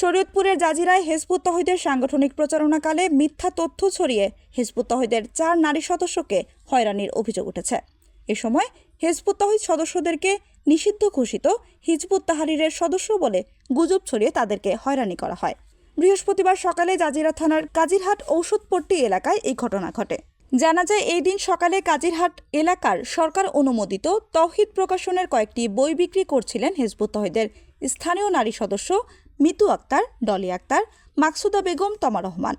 শরীয়তপুরের জাজিরায় হিজবুত তৌহিদের সাংগঠনিক প্রচারণাকালে মিথ্যা তথ্য ছড়িয়ে হিজবুত তৌহিদের 4 নারী সদস্যকে হয়রানির অভিযোগ উঠেছে। এ সময় হিজবুত তৌহিদ সদস্যদেরকে নিষিদ্ধ ঘোষিত হিজবুত তাহরিরের সদস্য বলে গুজব ছড়িয়ে তাদেরকে হয়রানি করা হয়। বৃহস্পতিবার সকালে জাজিরা থানার কাজিরহাট ঔষধপট্টি এলাকায় এই ঘটনা ঘটে। জানা যায়, এই দিন সকালে কাজিরহাট এলাকার সরকার অনুমোদিত তৌহিদ প্রকাশনের কয়েকটি বই বিক্রি করছিলেন হিজবুত তৌহিদের স্থানীয় নারী সদস্য মিতু আক্তার, ডলি আক্তার, মাকসুদা বেগম, তমা রহমান।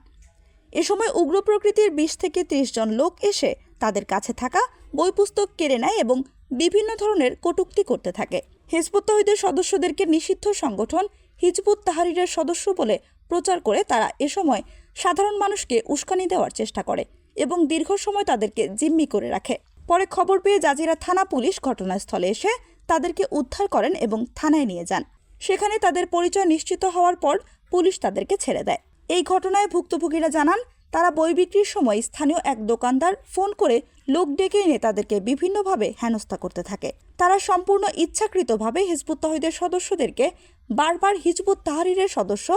এ সময় উগ্র প্রকৃতির 20 থেকে 30 জন লোক এসে তাদের কাছে থাকা বই পুস্তক কেড়ে নেয় এবং বিভিন্ন ধরনের কটূক্তি করতে থাকে। হিজবুত তৌহিদের সদস্যদেরকে নিষিদ্ধ সংগঠন হিজবুত তাহরিরের সদস্য বলে প্রচার করে তারা এ সময় সাধারণ মানুষকে উস্কানি দেওয়ার চেষ্টা করে এবং দীর্ঘ সময় তাদেরকে জিম্মি করে রাখে। পরে খবর পেয়ে জাজিরা থানা পুলিশ ঘটনাস্থলে এসে তাদেরকে উদ্ধার করেন এবং থানায় নিয়ে যান। সেখানে তাদের পরিচয় নিশ্চিত হওয়ার পর পুলিশ তাদেরকে ছেড়ে দেয়। এই ঘটনায় ভুক্তভোগীরা জানান, তারা বই বিক্রির সময় স্থানীয় এক দোকানদার ফোন করে লোক ডেকে এনে তাদেরকে বিভিন্নভাবে হেনস্থা করতে থাকে। তারা সম্পূর্ণ ইচ্ছাকৃতভাবে হিজবুত তৌহিদের সদস্যদেরকে বারবার হিজবুত তাহরিরের সদস্য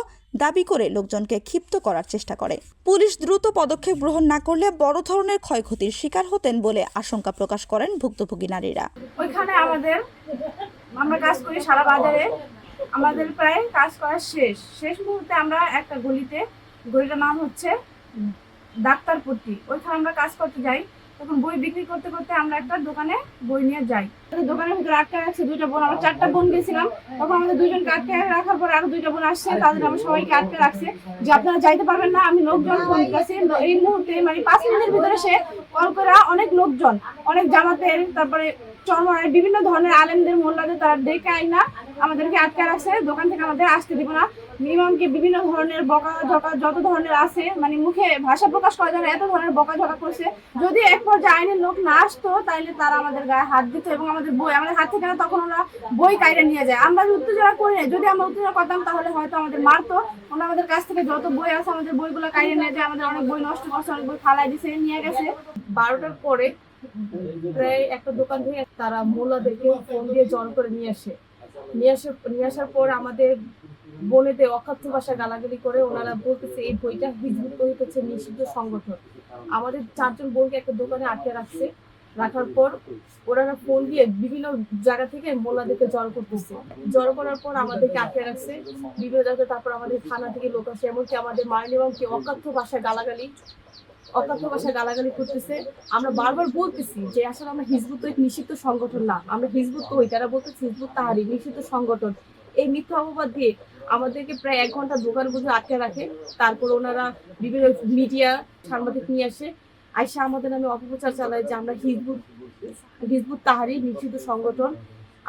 দাবি করে লোকজনকে ক্ষিপ্ত করার চেষ্টা করে। পুলিশ দ্রুত পদক্ষেপ গ্রহণ না করলে বড় ধরনের ক্ষয়ক্ষতির শিকার হতেন বলে আশঙ্কা প্রকাশ করেন ভুক্তভোগী নারীরা। ওইখানে আমরা কাজ করি সারা বাজারে, আমাদের প্রায় কাজ করা শেষ মুহূর্তে আমরা একটা গলিটার নাম হচ্ছে ডাক্তারপট্টি, ওইখানে আমরা কাজ করতে যাই। তখন বই বিক্রি করতে করতে আমরা একটা দোকানে বই নিয়ে যাই। দোকানের ভিতরে আটকে রাখছে 2টা বোন, আমরা 4টা বোন গেছিলাম। তখন আমাদের 2জনকে আটকে রাখার পর আরো 2টা বোন আসছে, তাদের আমরা সবাইকে আটকে রাখছে যে আপনারা যাইতে পারবেন না। আমি লোকজন ফোন করছি, এই মুহূর্তে মানে 5 মিনিটের ভিতরে সে কল করে অনেক লোকজন, অনেক জামাতের, তারপরে চরমনের বিভিন্ন ধরনের আলেমদের, মোল্লাদের তারা ডেকে আইনা আমাদেরকে আটকে রাখছে। দোকান থেকে আমাদের আসতে দিব না। মিনিমামকে বিভিন্ন ধরনের বকাঝকা যত ধরনের আছে, মানে মুখে ভাষা প্রকাশ করা যায় না, এত ধরনের বকাঝকা করছে। যদি এক পর্যায়ে আইনের লোক না আসতো তাইলে তারা আমাদের গায়ে হাত দিত এবং আমাদের বই আমাদের হাত থেকে না, তখন ওরা বই কাইরে নিয়ে যায়। আমরা উত্তেজনা করি না, যদি আমরা উত্তেজনা করতাম তাহলে হয়তো আমাদের মারতো। ওরা আমাদের কাছ থেকে যত বই আছে আমাদের বইগুলো কাইরে নিয়ে যায়, আমাদের অনেক বই নষ্ট করছে, অনেক বই ফালাই দিছে, নিয়ে গেছে। 12টার পরে প্রায় একটা দোকান থেকে তারা মোল্লাদেরকে ফোন দিয়ে জড়ো করে নিয়ে আসার পর আমাদের বোনেদের অকথ্য ভাষা গালাগালি করে ওনারা বলতেছে এই বইটা হিজবুত তৌহিদ হচ্ছে নিষিদ্ধ সংগঠন। আমাদের 4 জন বোনকে একটা দোকানে আটকে রাখার পর ওনারা ফোন দিয়ে বিভিন্ন জায়গা থেকে মোল্লাদেরকে জড়ো করার পর আমাদেরকে আটকে রাখছে বিভিন্ন জায়গায়। তারপর আমাদের থানা থেকে লোক আসে, এমনকি আমাদের মাইনিমামকে অকথ্য ভাষায় গালাগালি করতেছে। আমরা বারবার বলতেছি যে আসলে আমরা হিজবুত তৌহিদ নিষিদ্ধ সংগঠন না, আমরা হিজবুত তৌহিদ, তারা বলতেছে হিজবুত তাহরির নিষিদ্ধ সংগঠন। এই মিথ্যা অপবাদ দিয়ে আমাদেরকে প্রায় 1 ঘন্টা দোকান বুঝে আটকে রাখে। তারপর ওনারা বিভিন্ন মিডিয়া সাংবাদিক নিয়ে আইসা আমাদের নামে অপপ্রচার চালায় যে আমরা হিজবুত তাহরির নিষিদ্ধ সংগঠন,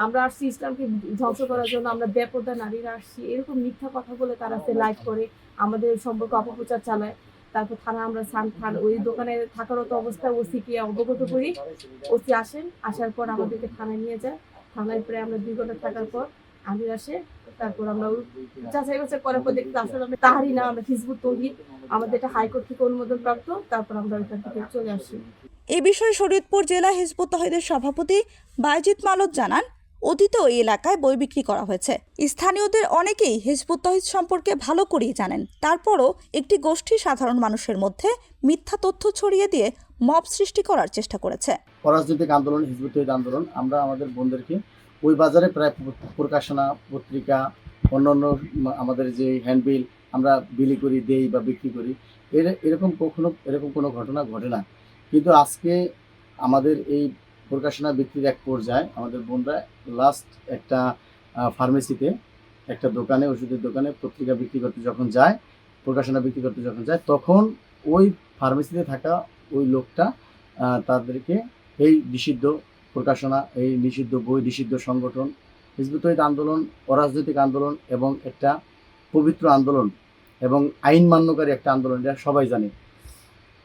আমরা আসছি ইসলামকে ধ্বংস করার জন্য, আমরা বেপরদা নারীরা আসছি, এরকম মিথ্যা কথা বলে তারা লাইভ করে আমাদের সম্পর্কে অপপ্রচার চালায়। তারপর থানা আমরা ওই দোকানে থাকারত অবস্থায় ওসিকে অবগত করি। ওসি আসার পর আমাদেরকে থানায় নিয়ে যায়। থানায় প্রায় আমরা 2 ঘন্টা থাকার পর আমির আসে। তারপর আমরা যাচাই বাছাই করার পর দেখতে আসলে আমরা তাহরি না, আমরা হিজবুত তৌহিদ, আমাদের এটা হাইকোর্ট থেকে অনুমোদন প্রাপ্ত। তারপর আমরা ওইখান থেকে চলে আসি। এ বিষয়ে শরীয়তপুর জেলা হিজবুত তৌহিদের সভাপতি বায়েজিদ মালত জানান, অতীত ওই এলাকায় বই বিক্রি করা হয়েছে। স্থানীয়দের অনেকেই হিজবুত তৌহিদ সম্পর্কে ভালো করেই জানেন। তারপরও একটি গোষ্ঠী সাধারণ মানুষের মধ্যে মিথ্যা তথ্য ছড়িয়ে দিয়ে মব সৃষ্টি করার চেষ্টা করেছে। অরাজনৈতিক আন্দোলন, হিজবুত তৌহিদ আন্দোলন, আমরা আমাদের বোনদেরকে ওই বাজারে প্রায় প্রকাশনা, পত্রিকা, অন্যান্য আমাদের যে হ্যান্ডবিল আমরা বিলি করি, দেই বা বিক্রি করি, এরকম কোনো ঘটনা ঘটে না। কিন্তু আজকে আমাদের এই প্রকাশনা বিক্রির এক পর্যায়ে আমাদের বোনরা লাস্ট একটা ফার্মেসিতে, একটা দোকানে, ওষুধের দোকানে পত্রিকা বিক্রি করতে যখন যায়, প্রকাশনা বিক্রি করতে যখন যায়, তখন ওই ফার্মেসিতে থাকা ওই লোকটা তাদেরকে এই নিষিদ্ধ প্রকাশনা, এই নিষিদ্ধ বই, নিষিদ্ধ সংগঠন, হিজবুত তৌহিদ আন্দোলন অরাজনৈতিক আন্দোলন এবং একটা পবিত্র আন্দোলন এবং আইন মান্যকারী একটা আন্দোলন, এটা সবাই জানে।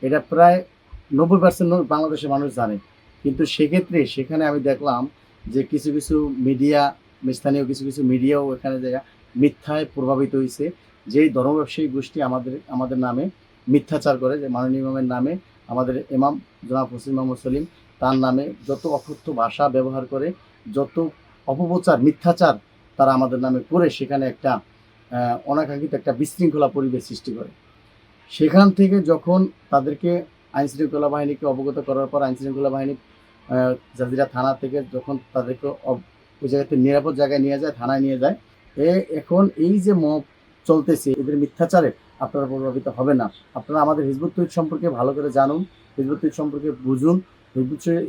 এটা প্রায় 90% বাংলাদেশের মানুষ জানে। কিন্তু সেখানে আমি দেখলাম যে কিছু মিডিয়া, স্থানীয় কিছু মিডিয়াও এখানে জায়গা মিথ্যায় প্রভাবিত হয়েছে। যেই ধর্ম ব্যবসায়ী গোষ্ঠী আমাদের নামে মিথ্যাচার করে, যে মাননীয় ইমামের নামে, আমাদের ইমাম জনাব হোসেন মোহাম্মদ সলিম, তার নামে যত অকথ্য ভাষা ব্যবহার করে, যত অপপ্রচার, মিথ্যাচার তারা আমাদের নামে করে সেখানে একটা অনাকাঙ্ক্ষিত একটা বিশৃঙ্খলা পরিবেশ সৃষ্টি করে। সেখান থেকে যখন তাদেরকে আইনশৃঙ্খলা বাহিনীকে অবগত করার পর আইনশৃঙ্খলা বাহিনী জাজিরা থানা থেকে যখন তাদেরকে ওই জায়গাতে নিরাপদ জায়গায় নিয়ে যায়, থানায় নিয়ে যায়, এখন এই যে মব চলতেছে এদের মিথ্যাচারে আপনারা প্রভাবিত হবে না। আপনারা আমাদের হিজবুত তৌহিদ সম্পর্কে ভালো করে জানুন, হিজবুত তৌহিদ সম্পর্কে বুঝুন,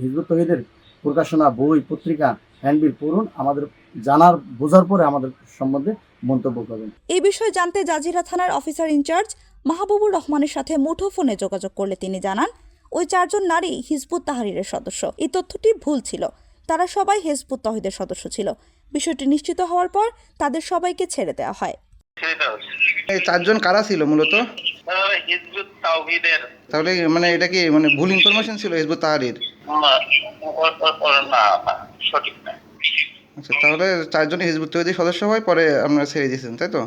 হিজবুত তৌহিদের প্রকাশনা, বই, পত্রিকা, হ্যান্ডবিল পড়ুন, আমাদের জানার বোঝার পরে আমাদের সম্বন্ধে মন্তব্য করবেন। এই বিষয়ে জানতে জাজিরা থানার অফিসার ইনচার্জ মাহবুবুর রহমানের সাথে মুঠোফোনে যোগাযোগ করলে তিনি জানান, ওই 4 জন নারী হিজবুত তাহরীরের সদস্য। এই তথ্যটি ভুল ছিল, তারা সবাই হিজবুত তৌহিদের সদস্য ছিল। বিষয়টি নিশ্চিত হওয়ার পর তাদের সবাইকে ছেড়ে দেওয়া হয়। এই 4 জন কারা ছিল মূলত? হিজবুত তাওহীদের। তাহলে মানে এটা কি মানে ভুল ইনফরমেশন ছিল হিজবুত তাহরীর? না, সঠিক না। আচ্ছা, তাহলে 4 জন হিজবুত তৌহিদের সদস্য হয়, পরে আপনারা ছেড়ে দিয়েছেন, তাই তো?